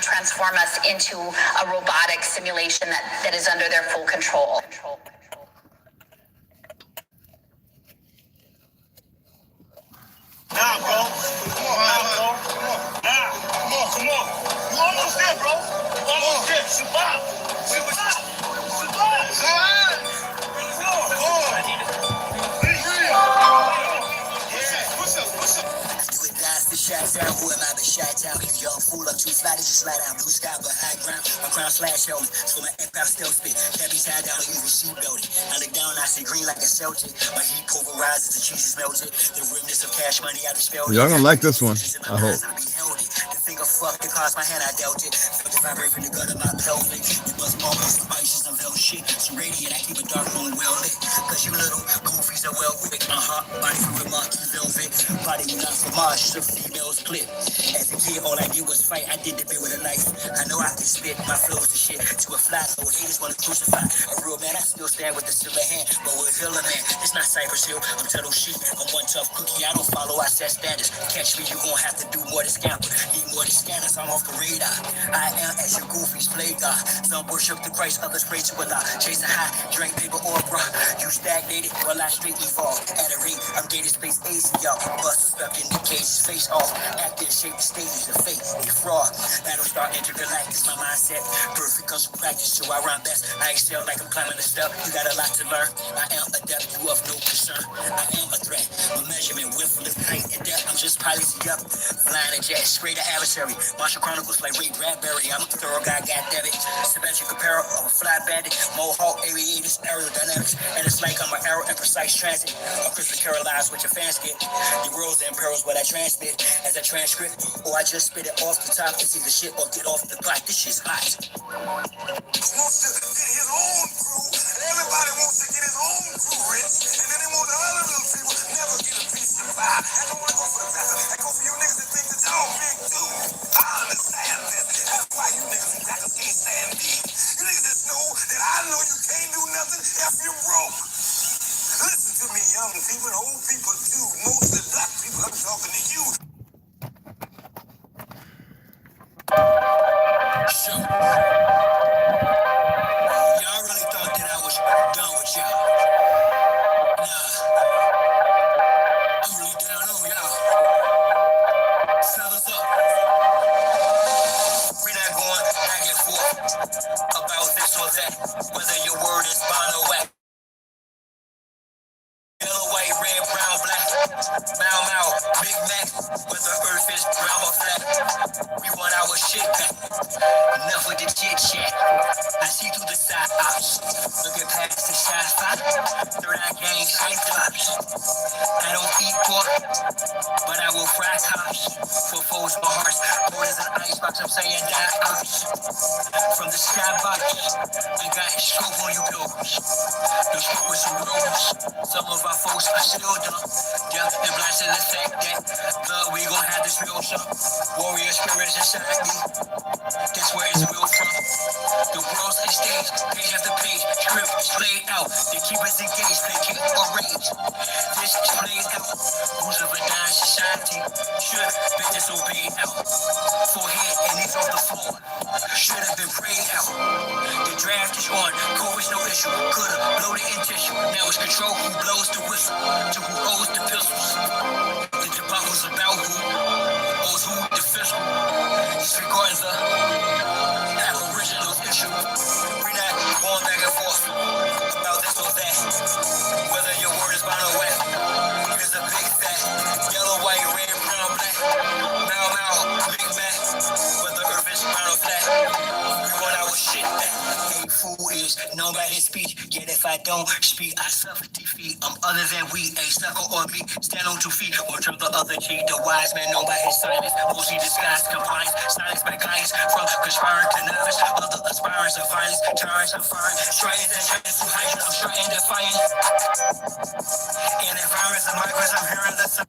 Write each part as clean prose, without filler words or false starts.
Transform us into a robotic simulation that is under their full control. Nah, bro. Come on. You almost there, bro. Almost there. Survive. Shots out, who am I but shot out? You young fool, I'm too fly to just slide out. Blue sky but high ground, my crown slash helmet. So my aircraft still spit, can't be tied down, even sheet belted. I look down, I see green like a Celtic. My heat pulverizes, the cheese is melted. The remnants of cash money, I dispelled it. Y'all gonna like this one, I hope. The finger fucked, it cost my hand, I dealt it. Felt the vibrate from the gut of my pelvic. It must almost spices and velvet shit. So radiant, I keep a dark room well lit. Cause you little goofies are well quick. Body from the monkey velvet. Body not for Mars, just a female's clip. As a kid, all I did was fight. I did the bit with a knife. I know I can spit my flows to shit to a fly. So haters wanna crucify a real man. I still stand with the silver hand, but with Hiller man, it's not Cypress Hill. I'm Turtle shit. I'm one tough cookie. I don't follow. I set standards. Catch me, you gon' have to do more than scamper. Need more than scanners. I'm off the radar. I am as your goofies play God. Some worship the Christ, others pray to Allah. Chase a high, drink paper or bra. You stagnated, well I straight evolve. At a rate, I'm gated space A's and y'all. Busters stuck in the cages, face off. Acting shape the stages of fate. They fraud. Battle star intergalactic, my mindset. Perfect comes from practice, so I rhyme best. I excel like I'm climbing a step. You got a lot to learn. I am adept, you of no concern. I am a threat. My measurement, width, lift, height, and depth, I'm just policy up. Flying a jet, straight to adversary. Martial Chronicles like Ray Bradbury. I'm a thorough guy, goddammit. Symmetric apparel of a fly bandit. Mohawk, aviators, aerodynamics. And it's like I'm an arrow in precise transit. A crystal Carol lies what your fans get. Your worlds and pearls what I transmit as a transcript. Or I just spit it off the top. It's either shit or get off the pot. This shit's hot. Wants to get his own crew. Everybody wants to get his own crew rich. And then they want the other little people never get a piece of pie. I don't want to go for the better. I go for you niggas that think that y'all big too. I understand this. That's why you niggas and crackers can't stand me. You niggas just know that I know you can't do nothing if you're broke. Listen to me, young people and old people too. Mostly black people, I'm talking to you. So, y'all really thought that I was done with y'all. Nah, I'm really down on y'all. Fellas up. We're not going back and forth about this or that. Whether your word is bond or whack. Yellow, white, red, brown, black. Mau Mau, Big Mac. Whether earth is round or flat. We want our shit back. Enough with the chit chat. I see through the side ops. Looking past the shot spot. Third eye gang, high drops. I don't eat pork, but I will fry cops. For foes, my heart's cold as an icebox. I'm saying die ops. From the skybox, I got scope on you pilgrims. The scope with some rules. Some of our folks are still dumb. Yeah, and blind to the fact that love, we gon' have this real some warrior spirits inside me. That's where it's real from. The world's a stage, page after page, script is played out. They keep us engaged, placate or rage. This is played out. Rules of a dying society should be disobeyed out. Forehead and knees off the floor should have been prayed out. The draft is on, COVID's no issue. Could've bloated in tissue. Now it's control who blows the whistle to who holds the pistols. The debacle's about who owes who the fiscal. Disregarding the aboriginal issue. We're not going back and forth about this or that. Whether your word is bond or wet. Here's a big fact. Yellow, white, red, brown, black. Mau Mau, Big Mac. Whether earth is round or flat. We want our shit back. A fool is known by his speech. Yet if I don't speak, I suffer defeat. I'm other than we, a sucker or me. Stand on 2 feet or turn the other cheek. The wise man known by his silence. Mostly disguised compliance. Silence by guidance. From conspiring to novice. Other aspirants of violence. Tyrants of fire. Trying and trying to hide. I'm trying to find. And if I was a migrants, I'm hearing the sound.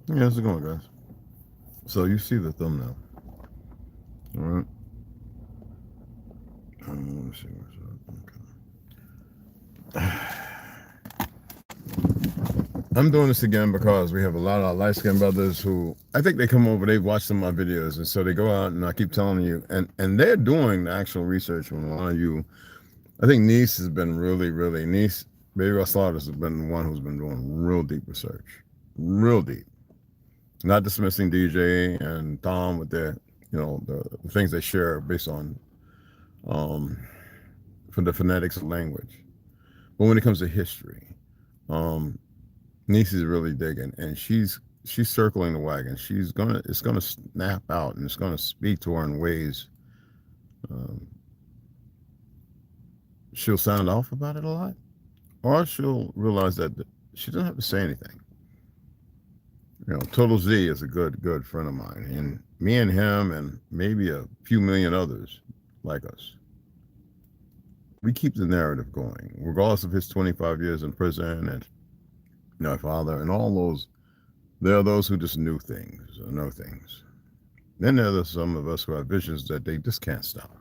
Yeah, how's it going, guys? So you see the thumbnail, all right? Let me see what's up. Okay. I'm doing this again because we have a lot of light-skinned brothers who, I think they come over, they watch some of my videos, and so they go out, and I keep telling you, and they're doing the actual research on a lot of you. I think Niece has been really, Niece, Baby Roslaughters has been the one who's been doing real deep research, real deep. Not dismissing DJ and Tom with their, you know, the things they share based on, for the phonetics of language. But when it comes to history, Niece is really digging, and she's circling the wagon. It's gonna snap out, and it's gonna speak to her in ways. She'll sound off about it a lot, or she'll realize that she doesn't have to say anything. You know, Total Z is a good friend of mine, and me and him and maybe a few million others like us, we keep the narrative going, regardless of his 25 years in prison and my father and all those. There are those who just knew things or know things. Then there are some of us who have visions that they just can't stop.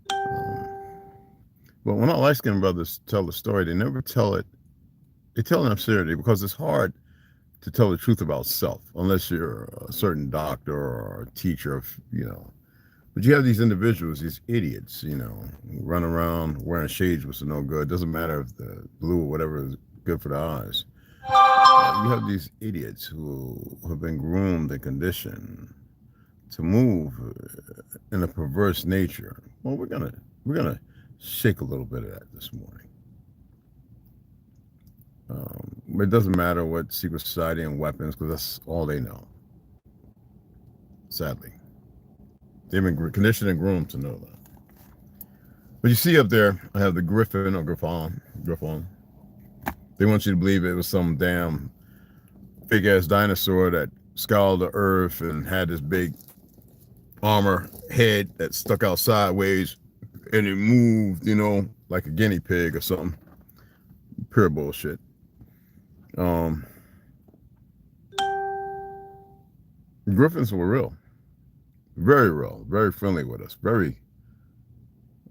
But when our light-skinned brothers tell the story, they never tell it. They tell it in absurdity because it's hard to tell the truth about self unless you're a certain doctor or a teacher, But you have these individuals, these idiots, who run around wearing shades, which are no good. Doesn't matter if the blue or whatever is good for the eyes. You have these idiots who have been groomed and conditioned to move in a perverse nature. Well, we're gonna shake a little bit of that this morning. It doesn't matter what secret society and weapons, because that's all they know. Sadly, they've been conditioned and groomed to know that. But you see up there, I have the Griffin or Grphon. They want you to believe it was some damn big ass dinosaur that scoured the earth and had this big armor head that stuck out sideways and it moved, like a guinea pig or something. Pure bullshit. Griffins were real, very friendly with us, very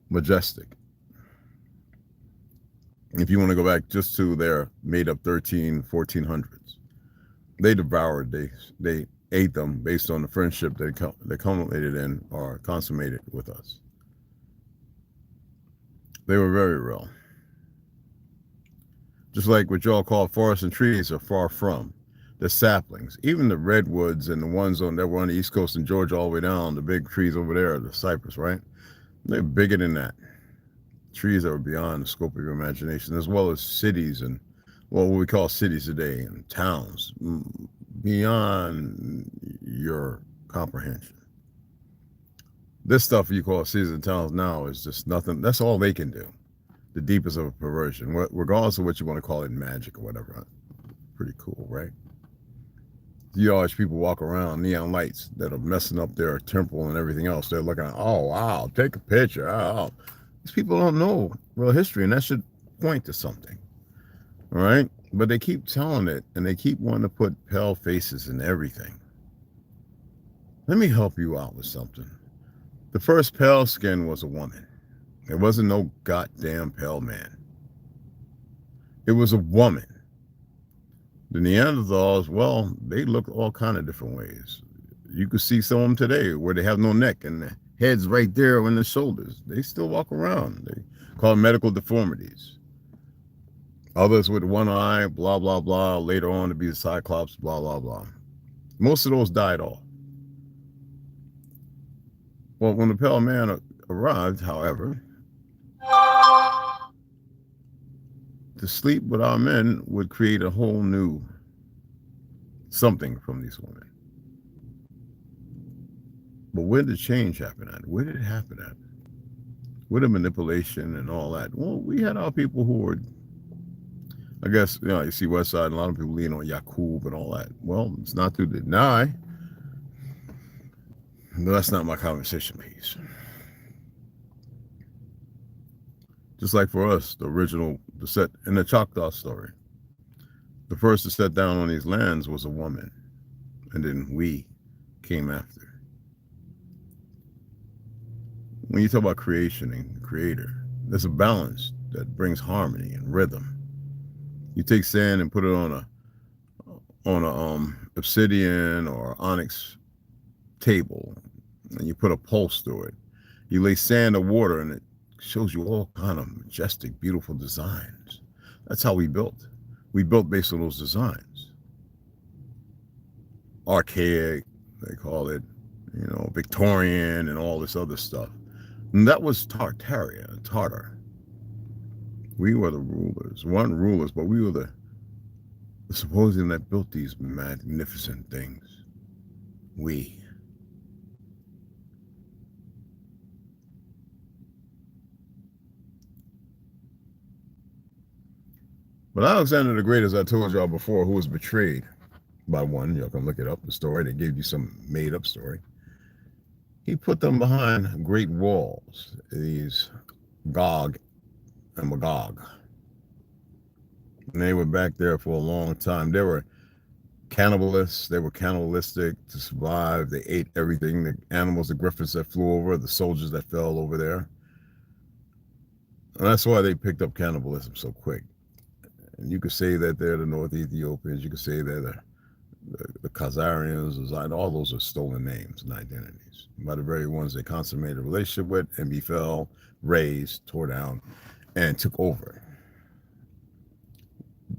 majestic. If you want to go back just to their made up 1400s, they devoured, they ate them based on the friendship they culminated in or consummated with us. They were very real. Just like what y'all call forests and trees are far from. The saplings, even the redwoods and the ones that were on the East Coast in Georgia all the way down, the big trees over there, the cypress, right? They're bigger than that. Trees that were beyond the scope of your imagination, as well as cities and what we call cities today and towns, beyond your comprehension. This stuff you call cities and towns now is just nothing. That's all they can do. The deepest of a perversion, regardless of what you want to call it, magic or whatever. Pretty cool, right? You always people walk around neon lights that are messing up their temple and everything else. They're looking at, oh wow, take a picture. Oh. These people don't know real history, and that should point to something. All right? But they keep telling it, and they keep wanting to put pale faces in everything. Let me help you out with something. The first pale skin was a woman. It wasn't no goddamn pale man. It was a woman. The Neanderthals, well, they look all kind of different ways. You could see some of them today where they have no neck and the head's right there on the shoulders. They still walk around. They call them medical deformities. Others with one eye, blah, blah, blah. Later on to be the Cyclops, blah, blah, blah. Most of those died off. Well, when the pale man arrived, however, to sleep with our men would create a whole new something from these women. But where did change happen at? Where did it happen at? With the manipulation and all that. Well, we had our people who were, I guess, you see West Side, and a lot of people lean on Yakub and all that. Well, it's not to deny, but that's not my conversation piece. Just like for us, the set in the Choctaw story, the first to set down on these lands was a woman, and then we came after. When you talk about creation and creator, there's a balance that brings harmony and rhythm. You take sand and put it on a obsidian or onyx table, and you put a pulse through it. You lay sand or water, and it shows you all kind of majestic, beautiful designs. That's how we built. We built based on those designs. Archaic, they call it, Victorian and all this other stuff. And that was tartaria, Tartar. We were the rulers, weren't rulers, but we were the supposing that built these magnificent things. We. But Alexander the Great, as I told y'all before, who was betrayed by one, y'all can look it up, the story, they gave you some made up story. He put them behind great walls, these Gog and Magog. And they were back there for a long time. They were cannibalists. They were cannibalistic to survive. They ate everything, the animals, the griffins that flew over, the soldiers that fell over there. And that's why they picked up cannibalism so quick. And you could say that they're the North Ethiopians. You could say they're the Khazarians. All those are stolen names and identities by the very ones they consummated a relationship with and befell, raised, tore down, and took over.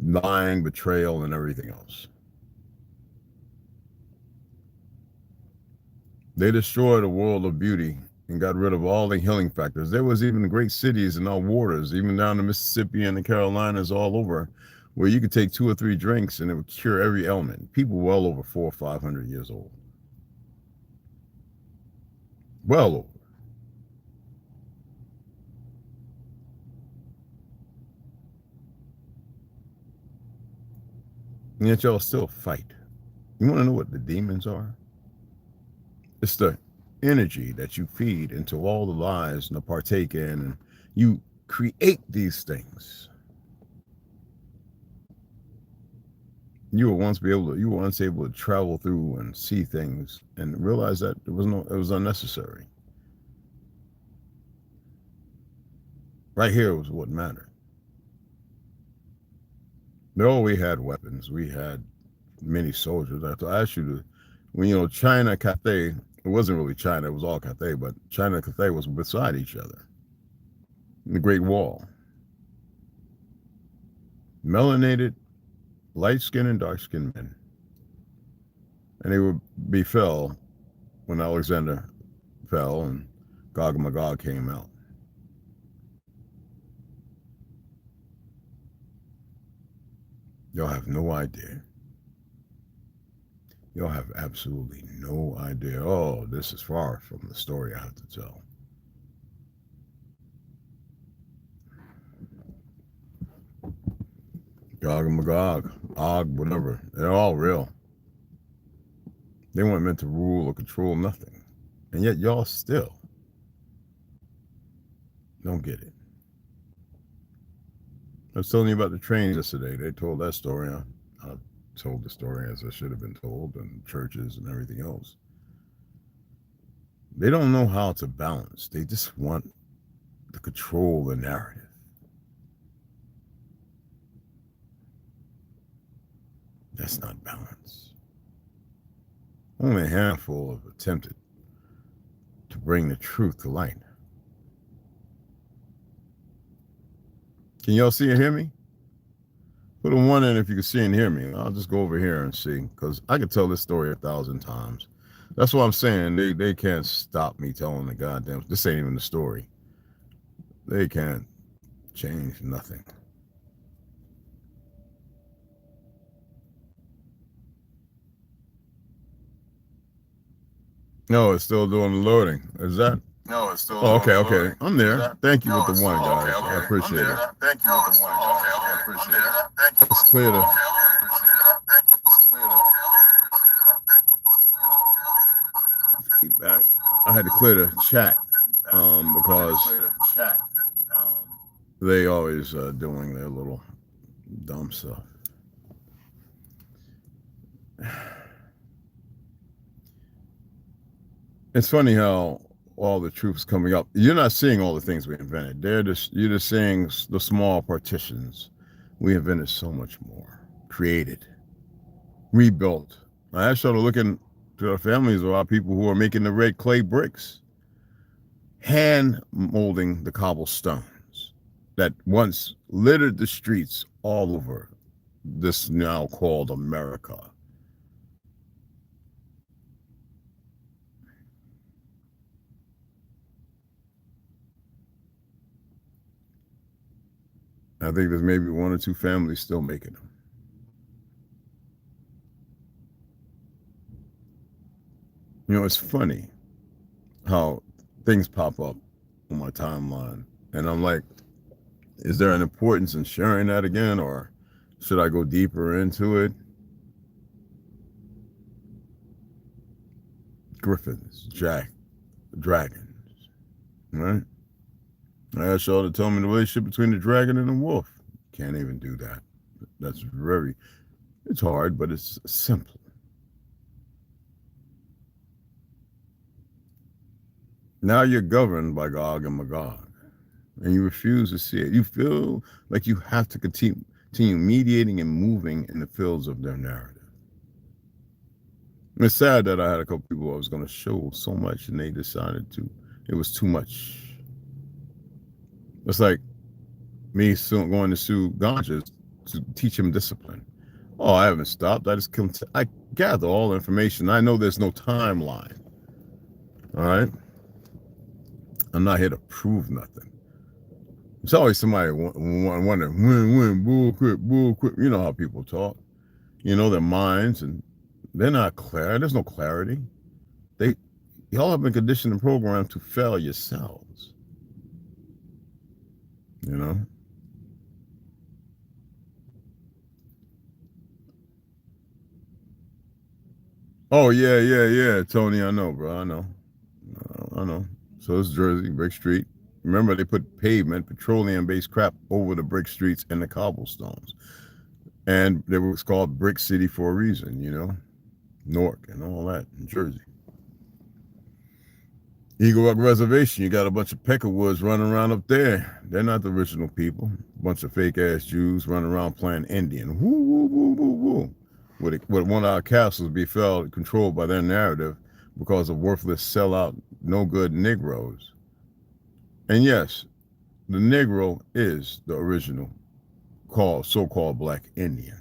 Lying, betrayal, and everything else. They destroyed a world of beauty and got rid of all the healing factors. There was even great cities and all waters, even down the Mississippi and the Carolinas, all over, where you could take 2 or 3 drinks and it would cure every ailment. People well over 400 or 500 years old. Well over. And yet y'all still fight. You want to know what the demons are? It's the energy that you feed into all the lies and the partake in, and you create these things. You were once able to travel through and see things and realize that it was unnecessary. Right here was what mattered. No, we had weapons. We had many soldiers. I asked you to, when China, Cathay, it wasn't really China, it was all Cathay, but China and Cathay was beside each other. The Great Wall. Melanated, light-skinned and dark-skinned men. And they befell when Alexander fell and Gog and Magog came out. Y'all have no idea. Y'all have absolutely no idea. Oh, this is far from the story I have to tell. Gog and Magog, Og, whatever. They're all real. They weren't meant to rule or control nothing. And yet y'all still don't get it. I was telling you about the trains yesterday. They told that story. I told the story as it should have been told, and churches and everything else. They don't know how to balance. They just want to control the narrative. That's not balance. Only a handful have attempted to bring the truth to light. Can y'all see and hear me? Put a 1 in if you can see and hear me. I'll just go over here and see, because I could tell this story 1,000 times. That's what I'm saying. They can't stop me telling the goddamn. This ain't even the story. They can't change nothing. No, it's still doing the loading. Is that? No, it's still. Oh, okay, okay. Loading. I'm there. Thank you with the 1, guys. Okay. I appreciate it. Thank you with the 1, guys. I appreciate it. It's clear to. Feedback. I had to clear the chat because they always doing their little dumb stuff. It's funny how all the truth's coming up. You're not seeing all the things we invented. You're just seeing the small partitions. We invented so much more. Created. Rebuilt. I asked y'all to look into the families of our people who are making the red clay bricks. Hand molding the cobblestones that once littered the streets all over this now called America. I think there's maybe 1 or 2 families still making them. It's funny how things pop up on my timeline, and I'm like, is there an importance in sharing that again, or Should I go deeper into it? Griffins, dragons, right? I asked y'all to tell me the relationship between the dragon and the wolf. Can't even do that. That's it's hard, but it's simple. Now you're governed by Gog and Magog, and you refuse to see it. You feel like you have to continue mediating and moving in the fields of their narrative. It's sad that I had a couple people I was going to show so much, and they decided it was too much. It's like me going to sue Ganja to teach him discipline. Oh, I haven't stopped. I gather all the information. I know there's no timeline. All right? I'm not here to prove nothing. It's always somebody wondering, when, bullcrap. You know how people talk. You know their minds, and they're not clear. There's no clarity. Y'all have been conditioned and programmed to fail yourselves. You know? Oh, yeah, Tony, I know, bro. I know. So it's Jersey, Brick Street. Remember, they put pavement, petroleum-based crap over the brick streets and the cobblestones. And it was called Brick City for a reason, you know? Newark and all that in Jersey. Eagle Rock Reservation, you got a bunch of peckerwoods running around up there. They're not the original people. A bunch of fake-ass Jews running around playing Indian. Woo, woo, woo, woo, woo. Would one of our castles be controlled by their narrative because of worthless, sellout, no-good Negroes? And yes, the Negro is the original so-called black Indian.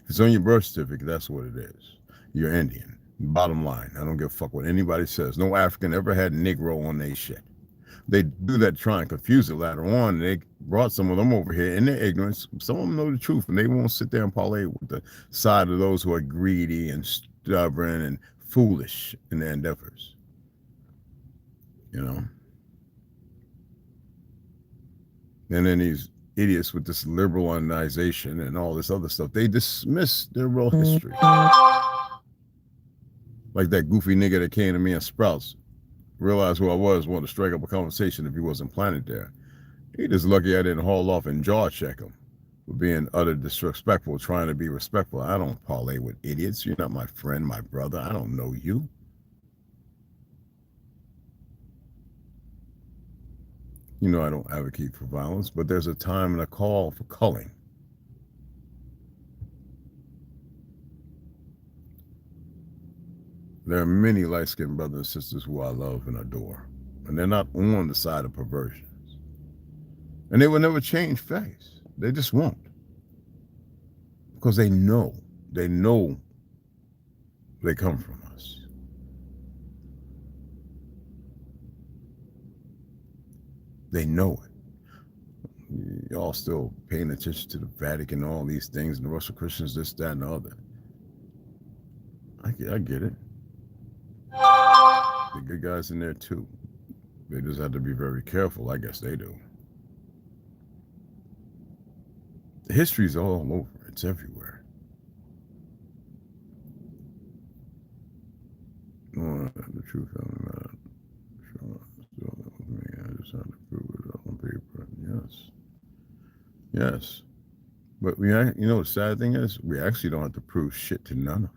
If it's on your birth certificate, that's what it is. You're Indian. Bottom line, I don't give a fuck what anybody says. No African ever had Negro on their shit. They do that to try and confuse it later on. They brought some of them over here in their ignorance. Some of them know the truth, and they won't sit there and parlay with the side of those who are greedy and stubborn and foolish in their endeavors. You know? And then these idiots with this liberalization and all this other stuff, they dismiss their real history. Like that goofy nigga that came to me in Sprouts, realized who I was, wanted to strike up a conversation if he wasn't planted there. He just lucky I didn't haul off and jaw check him for being utter disrespectful, trying to be respectful. I don't parlay with idiots. You're not my friend, my brother. I don't know you. You know I don't advocate for violence, but there's a time and a call for culling. There are many light-skinned brothers and sisters who I love and adore, and they're not on the side of perversions. And they will never change face. They just won't. Because they know they come from us. They know it. Y'all still paying attention to the Vatican and all these things, and the Russian Christians, this, that, and the other. I get it. The good guys in there too. They just have to be very careful. I guess they do. The history's all over. It's everywhere. No, the truth doesn't matter. Sure, still with me. I just have to prove it on paper. Yes. But you know, the sad thing is, we actually don't have to prove shit to none of them.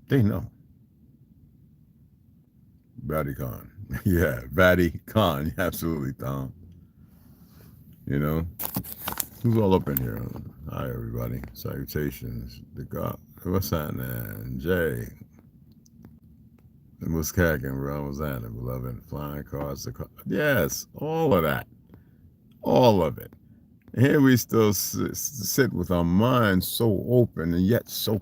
They know. Vatican. Yeah, Vatican. Absolutely, Tom. You know? Who's all up in here? Hi, everybody. Salutations. The God. What's happening? Jay. What's cracking, bro? What's happening, beloved? Flying cars. Yes, all of that. All of it. Here we still sit with our minds so open and yet so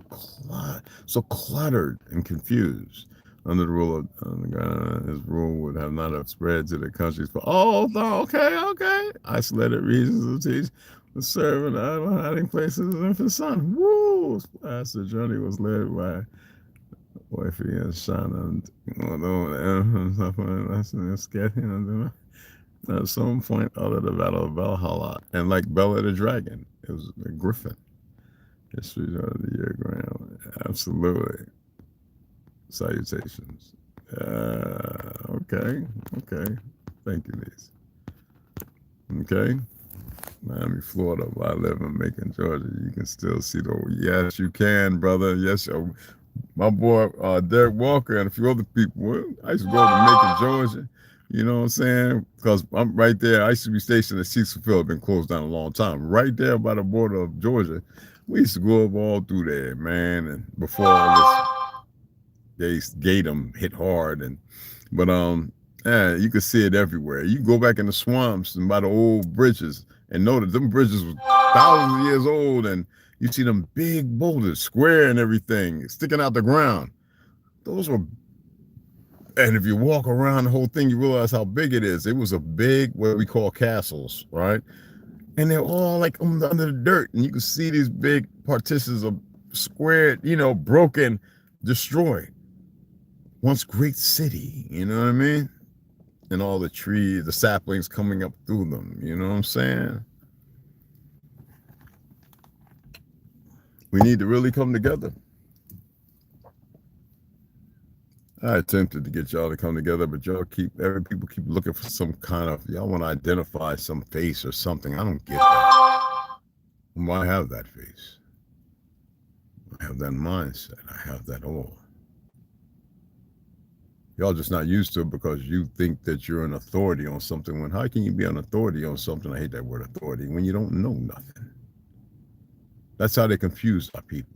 cluttered and confused. Under the rule of God, his rule would have not have spread to the countries for okay. Isolated regions of teach the servant idle hiding places and for son. Woo! As the journey was led by wifey and Shana. At some point out of the Battle of Valhalla. And like Bella the Dragon, it was a Griffin. History of the Year Ground. Absolutely. Salutations. Okay. Thank you, niece. Okay. Miami, Florida. Where I live in Macon, Georgia. You can still see the. Yes, you can, brother. Yes, my boy Derek Walker and a few other people. Well, I used to go to Macon, Georgia. You know what I'm saying? Because I'm right there. I used to be stationed at Cecilville, been closed down a long time. Right there by the border of Georgia. We used to go up all through there, man. And before all this Gatum hit hard, but yeah, you could see it everywhere. You go back in the swamps and by the old bridges and know that them bridges were thousands of years old, and you see them big boulders, square and everything, sticking out the ground. Those were, and if you walk around the whole thing, you realize how big it is. It was a big, what we call castles, right? And they're all like under the dirt, and you can see these big partitions of squared, broken, destroyed. Once great city, you know what I mean? And all the trees, the saplings coming up through them, you know what I'm saying? We need to really come together. I attempted to get y'all to come together, but people keep looking for some kind of, y'all want to identify some face or something. I don't get that. I have that face. I have that mindset. I have that all. Y'all just not used to it because you think that you're an authority on something. When how can you be an authority on something? I hate that word authority, when you don't know nothing. That's how they confuse our people.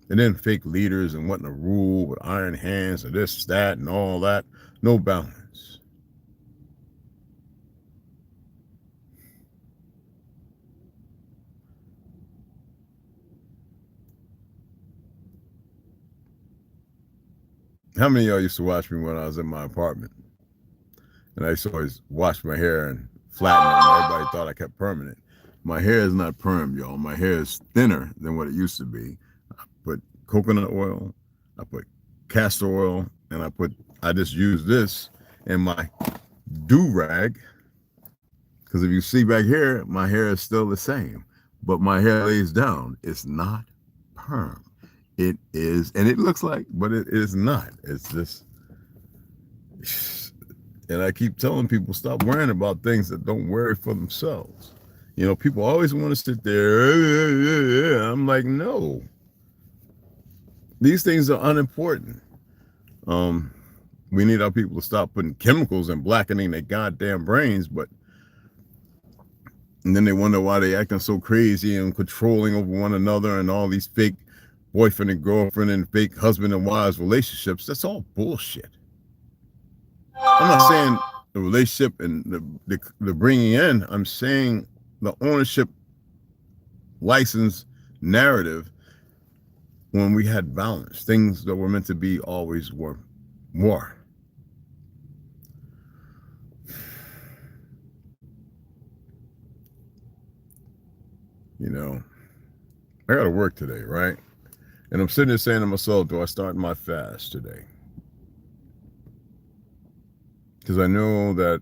And then fake leaders and wanting to rule with iron hands and this, that, and all that. No balance. How many of y'all used to watch me when I was in my apartment? And I used to always wash my hair and flatten it, and everybody thought I kept permanent. My hair is not perm, y'all. My hair is thinner than what it used to be. I put coconut oil, I put castor oil, and I just use this in my do-rag. Because if you see back here, my hair is still the same, but my hair lays down. It's not perm. It is, and it looks like, but it is not. It's just, and I keep telling people, stop worrying about things that don't worry for themselves. People always want to sit there. I'm like, no. These things are unimportant. We need our people to stop putting chemicals and blackening their goddamn brains, and then they wonder why they acting so crazy and controlling over one another and all these fake boyfriend and girlfriend and fake husband and wives relationships. That's all bullshit. I'm not saying the relationship and the bringing in. I'm saying the ownership license narrative, when we had balance, things that were meant to be always were more. I got to work today, right? And I'm sitting there saying to myself, do I start my fast today? Because I know that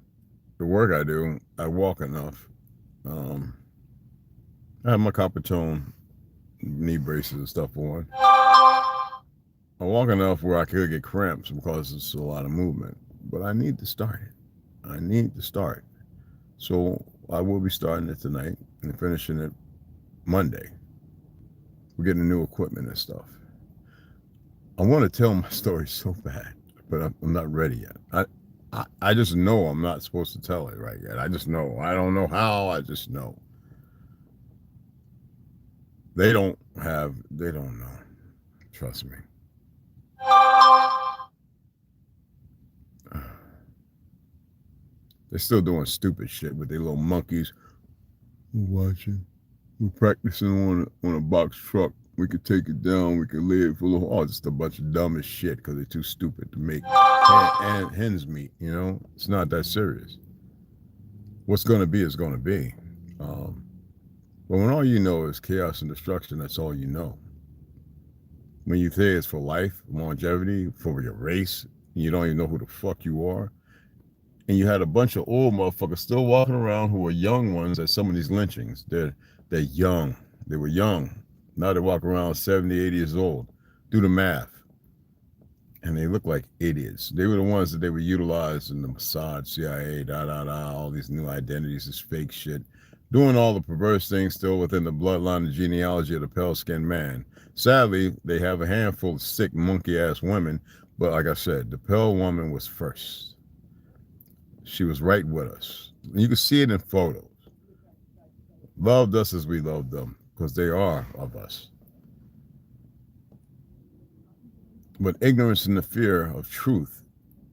the work I do, I walk enough. I have my copper tone knee braces and stuff on. I walk enough where I could get cramps because it's a lot of movement. But I need to start it. I need to start. So I will be starting it tonight and finishing it Monday. We're getting new equipment and stuff. I want to tell my story so bad, but I'm not ready yet. I just know I'm not supposed to tell it right yet. I just know. I don't know how. I just know. They don't know. Trust me. They're still doing stupid shit with their little monkeys. We're watching. We're practicing on a box truck. We could take it down. We could lay it for a little. Oh, just a bunch of dumb as shit because they're too stupid to make hens meat. It's not that serious. What's going to be is going to be. But when all you know is chaos and destruction, that's all you know. When you say it's for life, longevity, for your race, and you don't even know who the fuck you are, And you had a bunch of old motherfuckers still walking around who were young ones at some of these lynchings. They're young. They were young. Now they walk around 70, 80 years old. Do the math. And they look like idiots. They were the ones that they were utilizing the Mossad, CIA, all these new identities, this fake shit. Doing all the perverse things still within the bloodline and genealogy of the pale-skinned man. Sadly, they have a handful of sick, monkey-ass women. But like I said, the pale woman was first. She was right with us. You can see it in photos. Loved us as we loved them, because they are of us. But ignorance and the fear of truth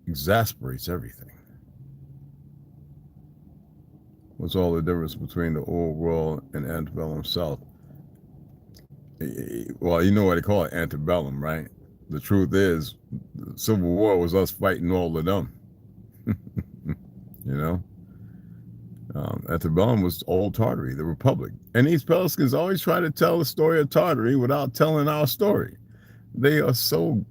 exasperates everything. What's all the difference between the old world and antebellum South? Well, you know what they call it, antebellum, right? The truth is, the Civil War was us fighting all of them. You know? Antebellum was old Tartary, the Republic. And these Pelicans always try to tell the story of Tartary without telling our story. They are so...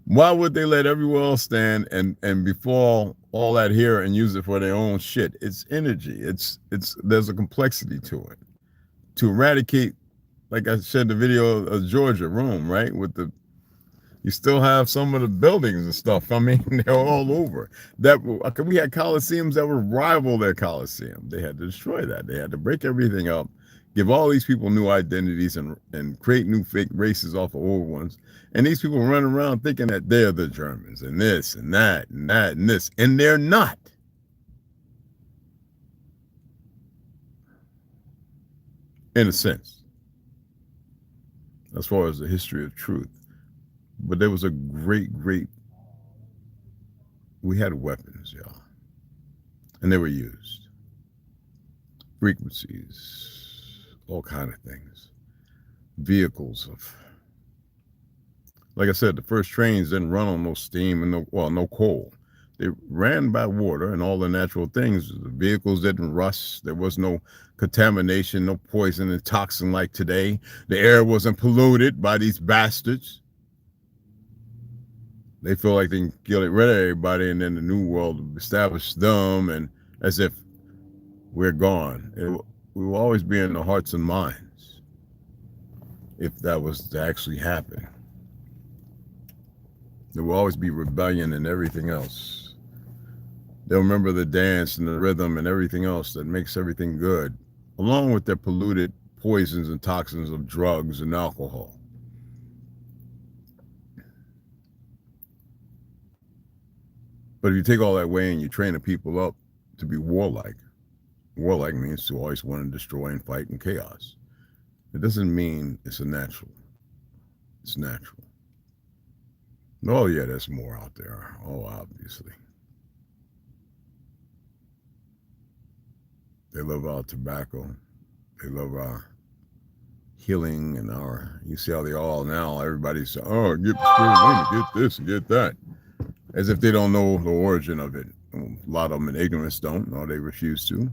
Why would they let everyone else stand and befall all that here and use it for their own shit? It's energy. There's a complexity to it. To eradicate, like I said, the video of Georgia, Rome, right? You still have some of the buildings and stuff. I mean, they're all over. We had coliseums that would rival their coliseum. They had to destroy that. They had to break everything up, give all these people new identities and create new fake races off of old ones. And these people run around thinking that they're the Germans and this and that and that and this. And they're not. In a sense. As far as the history of truth. But there was a great, we had weapons, y'all. And they were used. Frequencies, all kind of things. Vehicles of, like I said, the first trains didn't run on no steam and no coal. They ran by water and all the natural things. The vehicles didn't rust. There was no contamination, no poison and toxin like today. The air wasn't polluted by these bastards. They feel like they can get rid of everybody, and then the new world establish them, and as if we're gone. We will always be in the hearts and minds if that was to actually happen. There will always be rebellion and everything else. They'll remember the dance and the rhythm and everything else that makes everything good, along with their polluted poisons and toxins of drugs and alcohol. But if you take all that away and you train the people up to be warlike means to always want to destroy and fight in chaos. It doesn't mean it's a natural. It's natural. Oh yeah, there's more out there. Oh, obviously. They love our tobacco. They love our healing and you see how they all now, everybody's saying, oh, get this and get that. As if they don't know the origin of it. A lot of them in ignorance don't, or they refuse to.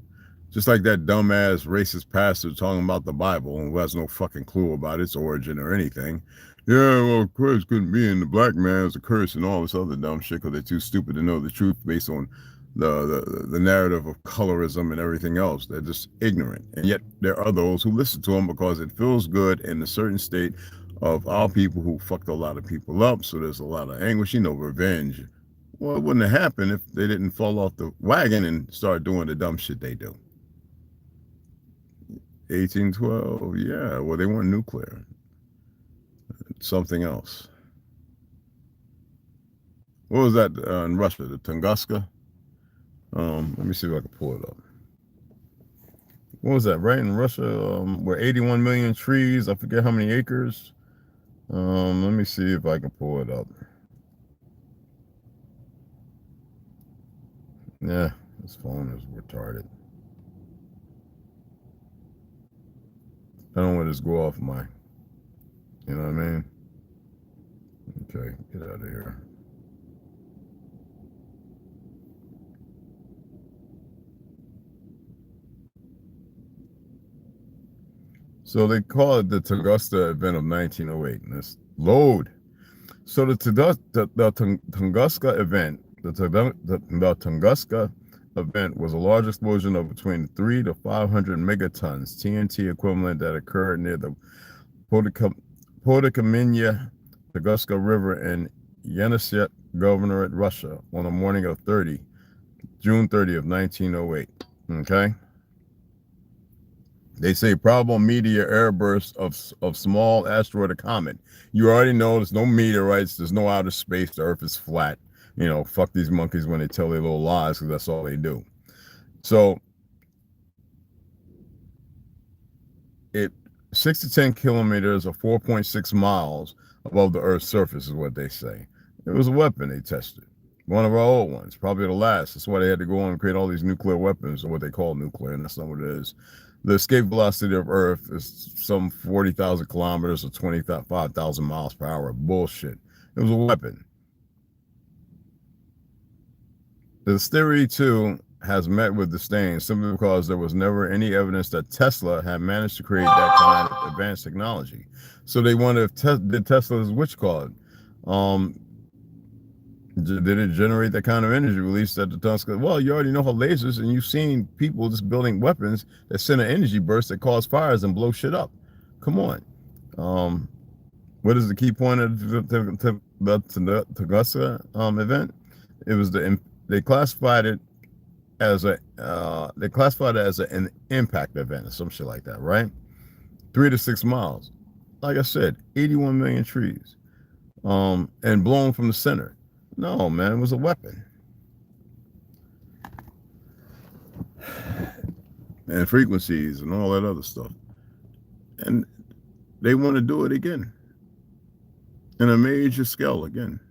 Just like that dumbass racist pastor talking about the Bible who has no fucking clue about its origin or anything. Yeah, well, Christ couldn't be in the black man as a curse and all this other dumb shit because they're too stupid to know the truth based on the narrative of colorism and everything else. They're just ignorant. And yet there are those who listen to them because it feels good in a certain state of our people who fucked a lot of people up. So there's a lot of anguish, revenge. Well, it wouldn't have happened if they didn't fall off the wagon and start doing the dumb shit they do. 1812, yeah, well, they weren't nuclear. Something else. What was that in Russia, the Tunguska? Let me see if I can pull it up. What was that, right in Russia, where 81 million trees, I forget how many acres. Let me see if I can pull it up. Yeah, this phone is retarded. I don't want to just go off my, you know what I mean? Okay, get out of here. So they call it the Tunguska event of 1908. And this load. So the Tunguska event, the Tunguska event was a large explosion of between 3 to 500 megatons TNT equivalent that occurred near the Podokamenye Tunguska River in Yenisei Governorate, Russia, on the morning of June 30 of 1908. Okay. They say probable meteor airburst of small asteroid or comet. You already know there's no meteorites, there's no outer space, the earth is flat. You know, fuck these monkeys when they tell their little lies, because that's all they do. So it 6 to 10 kilometers or 4.6 miles above the earth's surface is what they say. It was a weapon they tested. One of our old ones, probably the last. That's why they had to go on and create all these nuclear weapons, or what they call nuclear, and that's not what it is. The escape velocity of Earth is some 40,000 kilometers or 25,000 miles per hour. Bullshit. It was a weapon. This theory, too, has met with disdain simply because there was never any evidence that Tesla had managed to create that kind of advanced technology. So they wonder if did Tesla's witch call it? Did it generate that kind of energy released at the Tunguska? Well, you already know how lasers, and you've seen people just building weapons that send an energy burst that cause fires and blow shit up. Come on. What is the key point of the Tunguska event? It was they classified it as an impact event or some shit like that, right? 3 to 6 miles. Like I said, 81 million trees, and blown from the center. No, man, it was a weapon. And frequencies and all that other stuff. And they want to do it again. In a major scale again.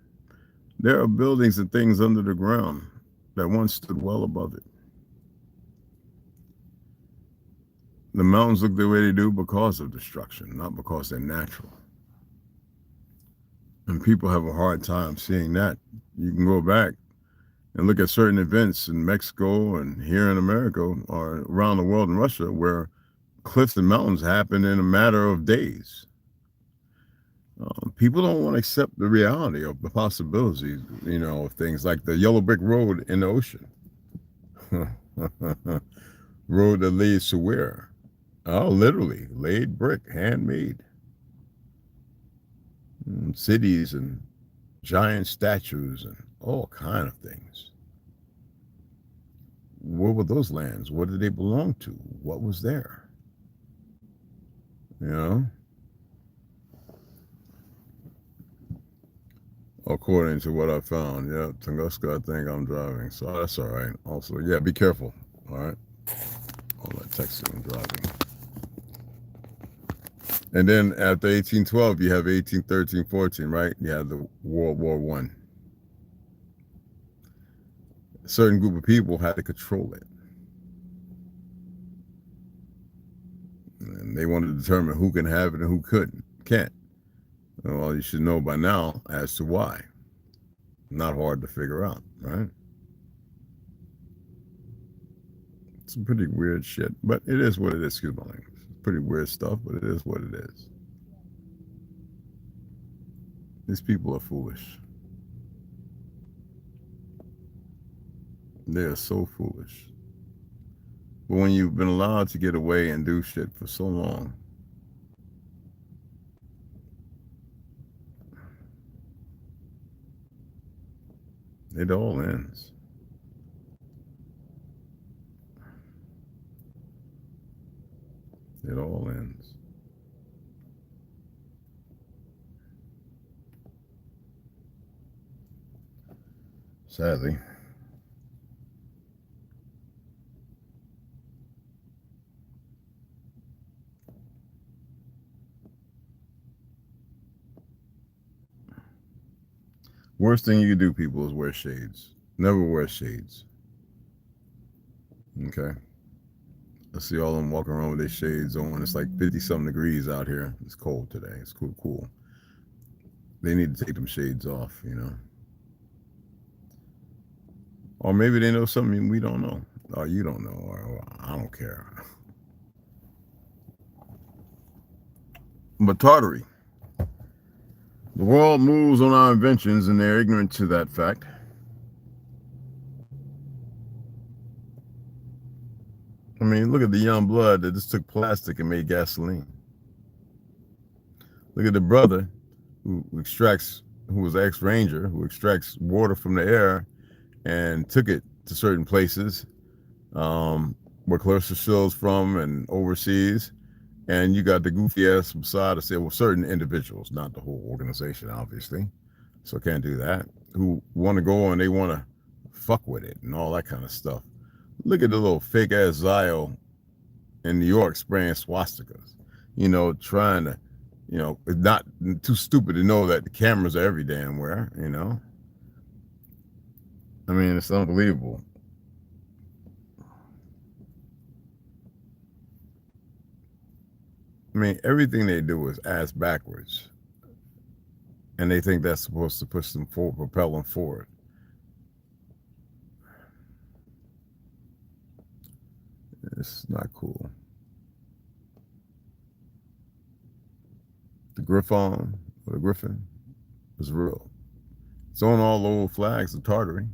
There are buildings and things under the ground that once stood well above it. The mountains look the way they do because of destruction, not because they're natural. And people have a hard time seeing that. You can go back and look at certain events in Mexico and here in America or around the world in Russia where cliffs and mountains happen in a matter of days. People don't want to accept the reality of the possibilities, you know, of things like the yellow brick road in the ocean. Road that leads to where? Oh, literally, laid brick, handmade. Cities and giant statues and all kind of things. Where were those lands? What did they belong to? What was there? You know? According to what I found, yeah, Tunguska, I think I'm driving, so that's all right. Also, yeah, be careful, all right? All that texting and driving. And then after 1812, you have 1813, 14, right? You have the World War I. A certain group of people had to control it. And they wanted to determine who can have it and who can't. Well, you should know by now as to why. Not hard to figure out, right? It's some pretty weird shit, but it is what it is. Excuse my language. Pretty weird stuff, but it is what it is. These people are foolish. They are so foolish. But when you've been allowed to get away and do shit for so long, it all ends. It all ends. Sadly. Worst thing you can do, people, is wear shades. Never wear shades. Okay? I see all of them walking around with their shades on. It's like 50-something degrees out here. It's cold today. It's cool. They need to take them shades off, you know? Or maybe they know something we don't know. Or you don't know. Or I don't care. But tartary. The world moves on our inventions, and they're ignorant to that fact. I mean, look at the young blood that just took plastic and made gasoline. Look at the brother who was an ex-ranger, who extracts water from the air and took it to certain places where closer shills from and overseas. And you got the goofy ass beside to say, well, certain individuals, not the whole organization, obviously. So can't do that. Who want to go and they want to fuck with it and all that kind of stuff. Look at the little fake ass Zio in New York spraying swastikas, you know, trying to, you know, not too stupid to know that the cameras are every damn where, you know. I mean, it's unbelievable. I mean, everything they do is ass backwards. And they think that's supposed to push them forward, propel them forward. It's not cool. The Grphon, or the Griffin, is real. It's on all the old flags of Tartary.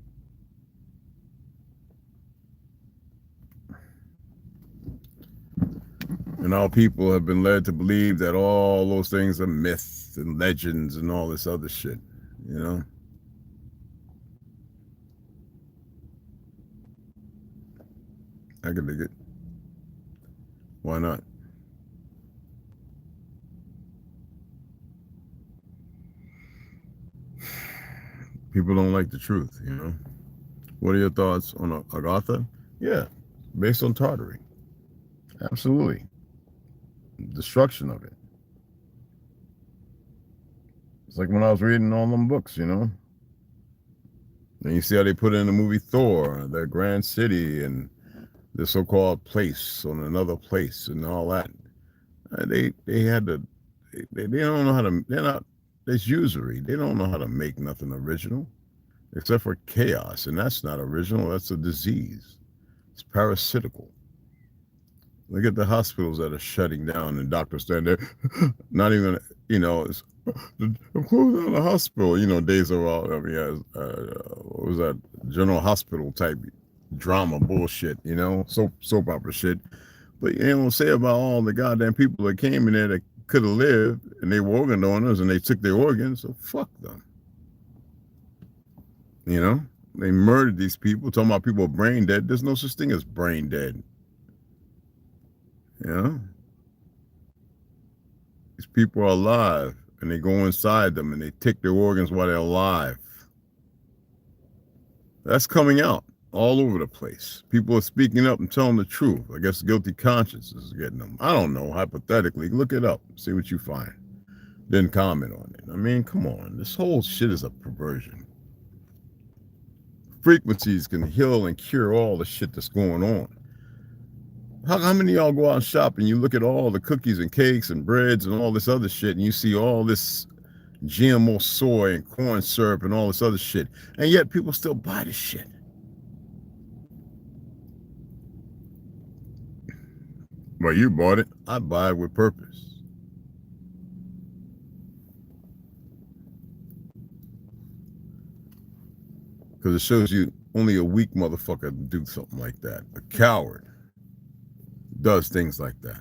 And our people have been led to believe that all those things are myths and legends and all this other shit, you know? I can dig it. Why not? People don't like the truth, you know? What are your thoughts on Agatha? Yeah, based on Tartary. Absolutely. Destruction of it. It's like when I was reading all them books, you know? And you see how they put in the movie Thor, the grand city and the so-called place on another place and all that. They had to, they don't know how to, it's usury. They don't know how to make nothing original except for chaos. And that's not original, that's a disease. It's parasitical. Look at the hospitals that are shutting down and doctors stand there, not even, you know, I'm closing down the hospital, you know, days of all, I mean, what was that, general hospital type drama bullshit, you know, soap opera shit. But you don't say about all the goddamn people that came in there that could have lived and they were organ donors and they took their organs, so fuck them. You know, they murdered these people, talking about people brain dead. There's no such thing as brain dead. You know? These people are alive and they go inside them and they take their organs while they're alive. That's coming out all over the place. People are speaking up and telling the truth. I guess guilty conscience is getting them. I don't know, hypothetically. Look it up, see what you find. Then comment on it. I mean, come on. This whole shit is a perversion. Frequencies can heal and cure all the shit that's going on. How many of y'all go out and shop and you look at all the cookies and cakes and breads and all this other shit and you see all this GMO soy and corn syrup and all this other shit, and yet people still buy this shit? Well, you bought it. I buy it with purpose. Because it shows you only a weak motherfucker can do something like that. A coward does things like that.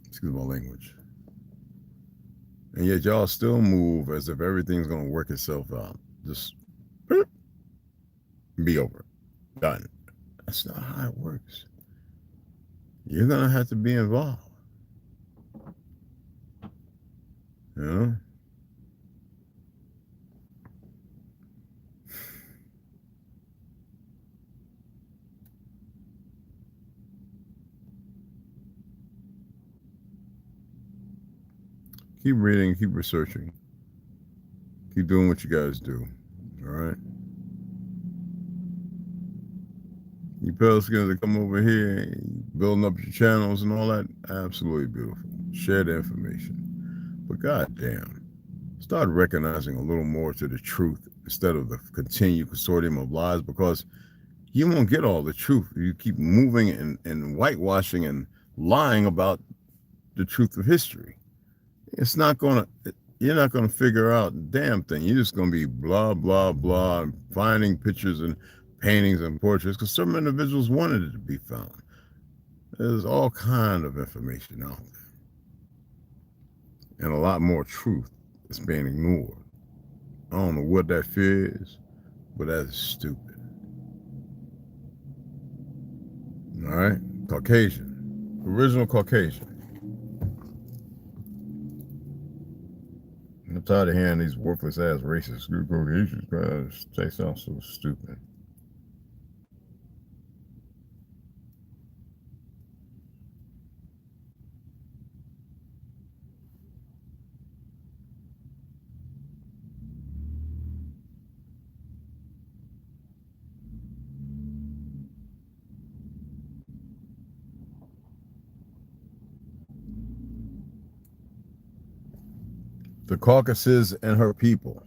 Excuse my language. And yet y'all still move as if everything's going to work itself out. Just be over. Done. That's not how it works. You're going to have to be involved. You know? Keep reading, keep researching. Keep doing what you guys do. All right? You Pelicans that come over here, building up your channels and all that, absolutely beautiful. Share the information. But goddamn, start recognizing a little more to the truth instead of the continued consortium of lies, because you won't get all the truth. You keep moving and whitewashing and lying about the truth of history. It's not going to, you're not going to figure out a damn thing. You're just going to be blah, blah, blah, finding pictures and paintings and portraits because some individuals wanted it to be found. There's all kind of information out there. And a lot more truth is being ignored. I don't know what that fear is, but that's stupid. All right? Caucasian. Original Caucasian. I'm tired of hearing these worthless ass racist Caucasians, guys. They sound so stupid. The Caucasus and her people.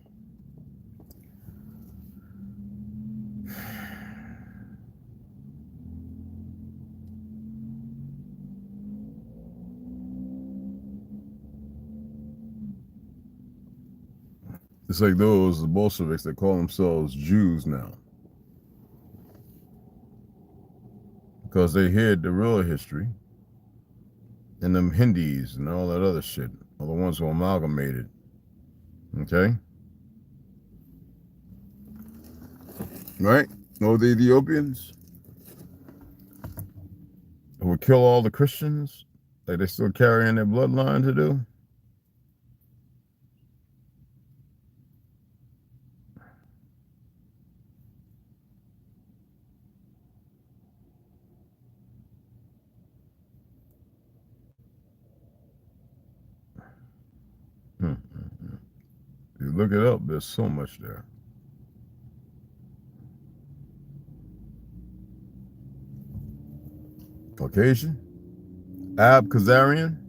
It's like those Bolsheviks that call themselves Jews now. Because they hid the real history. And them Hindis and all that other shit are the ones who amalgamated. Okay? Right? No, the Ethiopians who would kill all the Christians, like they still carrying their bloodline to do. If you look it up, there's so much there. Caucasian? Ab-Khazarian?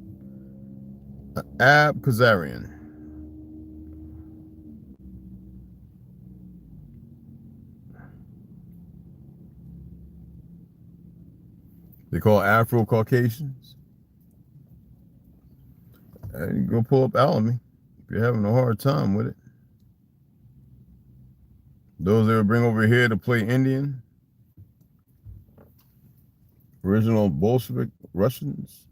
Ab-Khazarian. They call Afro-Caucasians. You go pull up Alamy if you're having a hard time with it. Those they would bring over here to play Indian. Original Bolshevik Russians.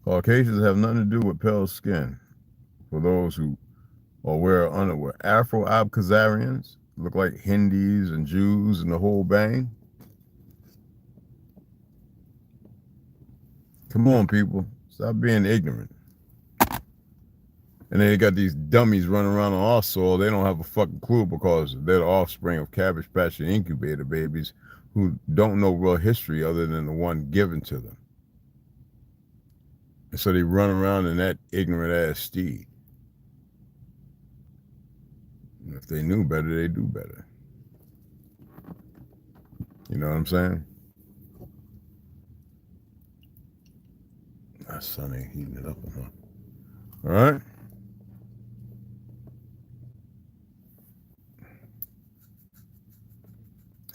Caucasians have nothing to do with pale skin. For those who wear underwear. Afro-Ab-Khazarians look like Hindis and Jews and the whole bang. Come on, people. Stop being ignorant. And then they got these dummies running around on our soil. They don't have a fucking clue because they're the offspring of Cabbage Patch and incubator babies who don't know real history other than the one given to them. And so they run around in that ignorant ass steed. And if they knew better, they do better. You know what I'm saying? My son ain't heating it up enough. All right?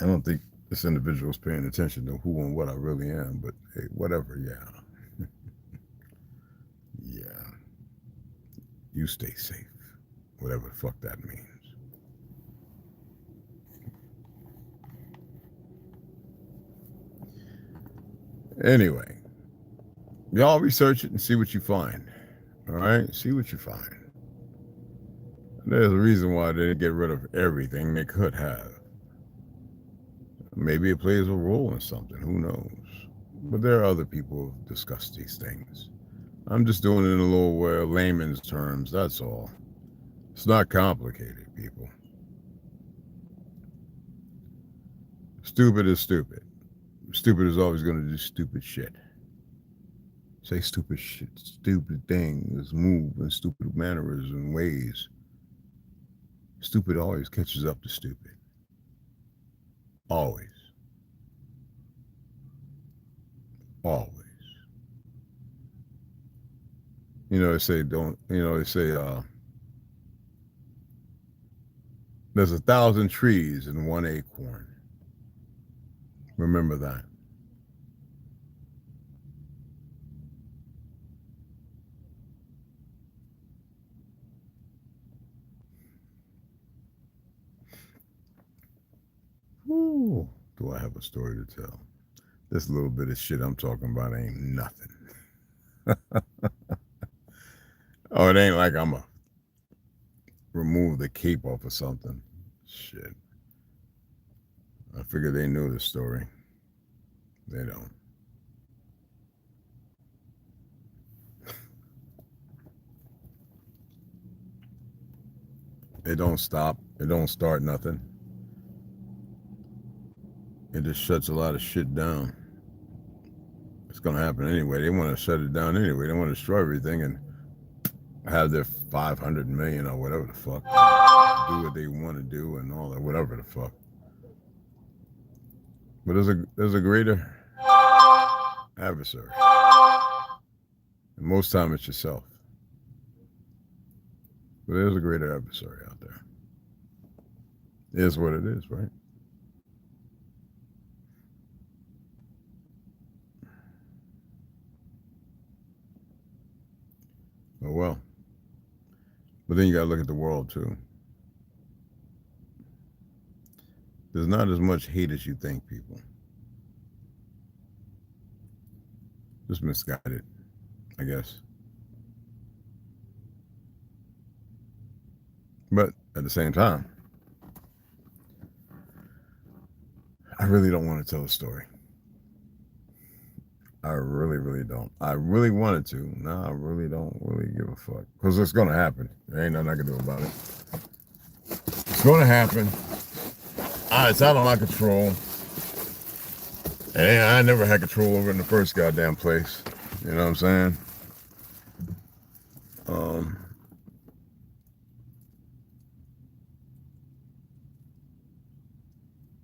I don't think this individual is paying attention to who and what I really am, but hey, whatever, yeah. Yeah. You stay safe, whatever the fuck that means. Anyway, y'all research it and see what you find. All right? See what you find. There's a reason why they didn't get rid of everything they could have. Maybe it plays a role in something, who knows? But there are other people who discuss these things. I'm just doing it in a little layman's terms, that's all. It's not complicated, people. Stupid is stupid. Stupid is always going to do stupid shit. Say stupid shit, stupid things, move in stupid manners and ways. Stupid always catches up to stupid. Always. Always. You know, they say there's 1,000 trees in one acorn. Remember that. people I have a story to tell. This little bit of shit I'm talking about ain't nothing. Oh, it ain't like I'm a remove the cape off of something. Shit. I figured they knew the story. They don't. It don't stop. It don't start nothing. It just shuts a lot of shit down. It's gonna happen anyway. They want to shut it down anyway. They want to destroy everything and have their 500 million or whatever the fuck. Do what they want to do and all that, whatever the fuck. But there's a greater adversary. And most time it's yourself. But there's a greater adversary out there. It is what it is, right? Oh well. But then you gotta look at the world too. There's not as much hate as you think, people. Just misguided, I guess. But at the same time, I really don't want to tell a story. I really, really don't. I really wanted to. No, I really don't really give a fuck. Because it's going to happen. There ain't nothing I can do about it. It's going to happen. It's out of my control. And I never had control over it in the first goddamn place. You know what I'm saying?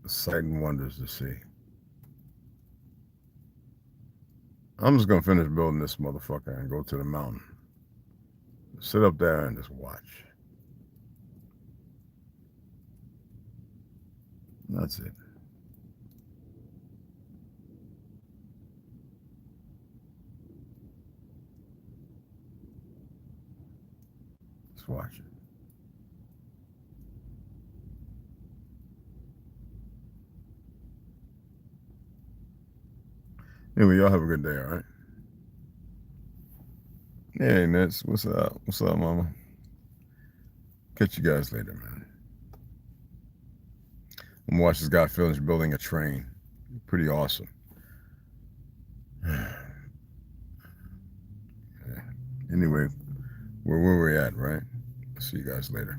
Sight and wonders to see. I'm just gonna finish building this motherfucker and go to the mountain. Sit up there and just watch. That's it. Just watch it. Anyway, y'all have a good day, all right? Hey, Nets, what's up? What's up, mama? Catch you guys later, man. I'm gonna watch this guy finish building a train. Pretty awesome. Yeah. Anyway, where we at, right? See you guys later.